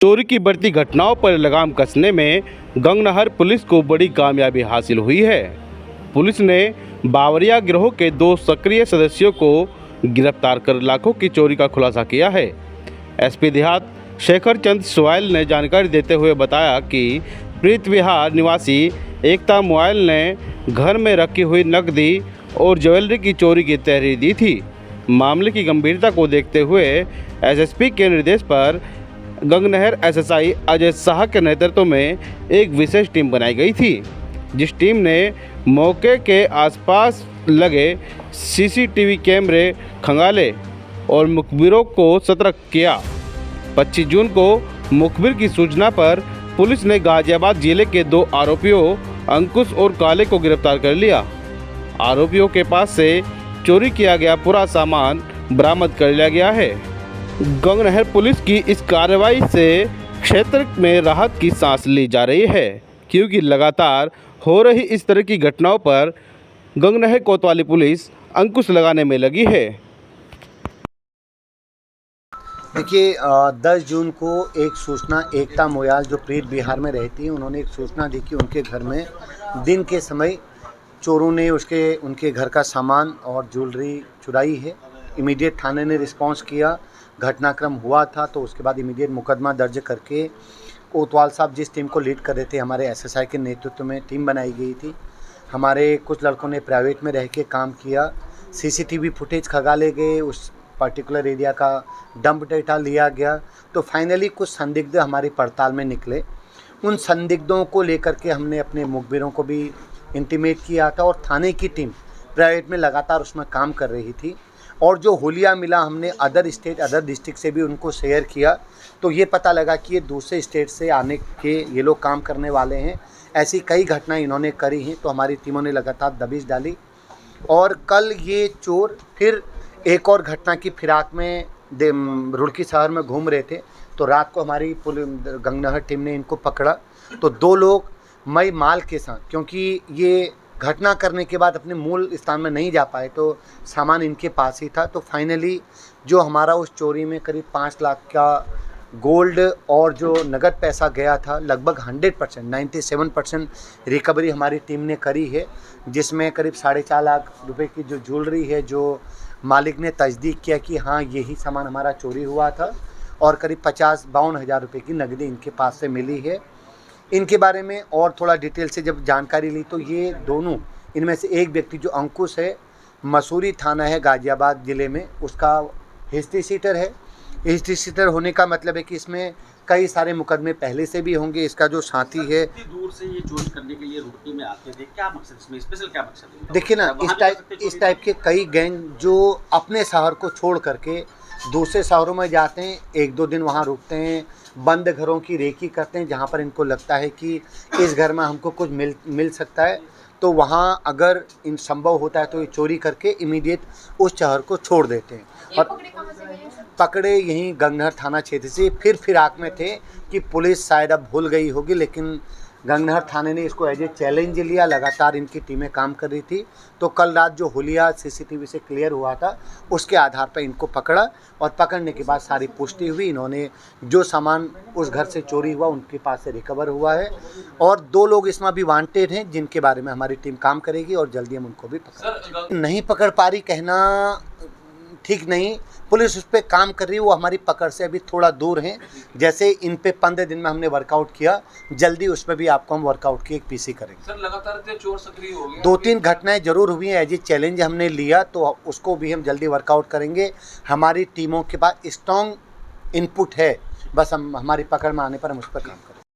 चोरी की बढ़ती घटनाओं पर लगाम कसने में गंगनहर पुलिस को बड़ी कामयाबी हासिल हुई है। पुलिस ने बावरिया गिरोह के 2 सक्रिय सदस्यों को गिरफ्तार कर लाखों की चोरी का खुलासा किया है। एसपी देहात शेखर चंद सोयल ने जानकारी देते हुए बताया कि प्रीत विहार निवासी एकता मोयल ने घर में रखी हुई नकदी और ज्वेलरी की चोरी की तहरीर दी थी। मामले की गंभीरता को देखते हुए एसएसपी के निर्देश पर गंगनहर एसएसआई अजय शाह के नेतृत्व में एक विशेष टीम बनाई गई थी, जिस टीम ने मौके के आसपास लगे सीसीटीवी कैमरे खंगाले और मुखबिरों को सतर्क किया। 25 जून को मुखबिर की सूचना पर पुलिस ने गाजियाबाद जिले के 2 आरोपियों अंकुश और काले को गिरफ्तार कर लिया। आरोपियों के पास से चोरी किया गया पूरा सामान बरामद कर लिया गया है। गंगनहर पुलिस की इस कार्रवाई से क्षेत्र में राहत की सांस ली जा रही है, क्योंकि लगातार हो रही इस तरह की घटनाओं पर गंगनहर कोतवाली पुलिस अंकुश लगाने में लगी है। देखिए 10 जून को एक सूचना एकता मोयाल जो प्रीत बिहार में रहती है, उन्होंने एक सूचना दी कि उनके घर में दिन के समय चोरों ने उनके घर का सामान और ज्वेलरी चुराई है। इमीडिएट थाने ने रिस्पांस किया, घटनाक्रम हुआ था तो उसके बाद इमीडिएट मुकदमा दर्ज करके कोतवाल साहब जिस टीम को लीड कर रहे थे, हमारे एसएसआई के नेतृत्व में टीम बनाई गई थी। हमारे कुछ लड़कों ने प्राइवेट में रह के काम किया, सीसीटीवी फुटेज खंगाले गए, उस पर्टिकुलर एरिया का डंप डेटा लिया गया, तो फाइनली कुछ संदिग्ध हमारी पड़ताल में निकले। उन संदिग्धों को लेकर के हमने अपने मुखबिरों को भी इंटीमेट किया था और थाने की टीम प्राइवेट में लगातार उसमें काम कर रही थी। और जो हुलिया मिला हमने अदर डिस्ट्रिक्ट से भी उनको शेयर किया, तो ये पता लगा कि ये दूसरे स्टेट से आने के ये लोग काम करने वाले हैं। ऐसी कई घटनाएं इन्होंने करी हैं, तो हमारी टीमों ने लगातार दबिश डाली और कल ये चोर फिर एक और घटना की फिराक में रुड़की शहर में घूम रहे थे, तो रात को हमारी गंगनहर टीम ने इनको पकड़ा। तो 2 लोग मई माल के साथ, क्योंकि ये घटना करने के बाद अपने मूल स्थान में नहीं जा पाए तो सामान इनके पास ही था, तो फाइनली जो हमारा उस चोरी में करीब 5 लाख का गोल्ड और जो नगद पैसा गया था, लगभग 100% 97% रिकवरी हमारी टीम ने करी है, जिसमें करीब 4.5 लाख रुपए की जो ज्वेलरी है, जो मालिक ने तस्दीक किया कि हाँ यही सामान हमारा चोरी हुआ था, और करीब 52 हज़ार रुपये की नकदी इनके पास से मिली है। इनके बारे में और थोड़ा डिटेल से जब जानकारी ली तो ये दोनों, इनमें से एक व्यक्ति जो अंकुश है, मसूरी थाना है गाजियाबाद ज़िले में, उसका हिस्ट्री शीटर है। हिस्ट्री शीटर होने का मतलब है कि इसमें कई सारे मुकदमे पहले से भी होंगे। इसका जो साथी है, दूर से ये चोरी करने के लिए रुड़की में आते थे, क्या मकसद इसमें स्पेशल क्या मकसद है? देखिए ना, इस टाइप के कई गैंग जो अपने शहर को छोड़ करके दूसरे शहरों में जाते हैं, 1-2 दिन वहाँ रुकते हैं, बंद घरों की रेकी करते हैं, जहाँ पर इनको लगता है कि इस घर में हमको कुछ मिल सकता है, तो वहाँ अगर इन संभव होता है तो ये चोरी करके इमीडिएट उस शहर को छोड़ देते हैं। और पकड़े यहीं गंगनहर थाना क्षेत्र से, फिर फिराक में थे कि पुलिस शायद अब भूल गई होगी, लेकिन गंगनहर थाने ने इसको एज ए चैलेंज लिया। लगातार इनकी टीमें काम कर रही थी, तो कल रात जो हुलिया सीसीटीवी से क्लियर हुआ था, उसके आधार पर इनको पकड़ा और पकड़ने के बाद सारी पुष्टि हुई। इन्होंने जो सामान उस घर से चोरी हुआ उनके पास से रिकवर हुआ है, और 2 लोग इसमें भी वांटेड हैं, जिनके बारे में हमारी टीम काम करेगी और जल्दी हम उनको भी नहीं पकड़ पा रही कहना ठीक नहीं। पुलिस उस पर काम कर रही है, वो हमारी पकड़ से अभी थोड़ा दूर हैं। जैसे इन पे 15 दिन में हमने वर्कआउट किया, जल्दी उसमें भी आपको हम वर्कआउट की एक पीसी करेंगे। सर लगातार चोर सक्रिय हो गए, 2-3 घटनाएं जरूर हुई हैं, एज ए चैलेंज हमने लिया, तो उसको भी हम जल्दी वर्कआउट करेंगे। हमारी टीमों के पास स्ट्रॉन्ग इनपुट है, बस हम हमारी पकड़ में आने पर हम उस पर काम करेंगे।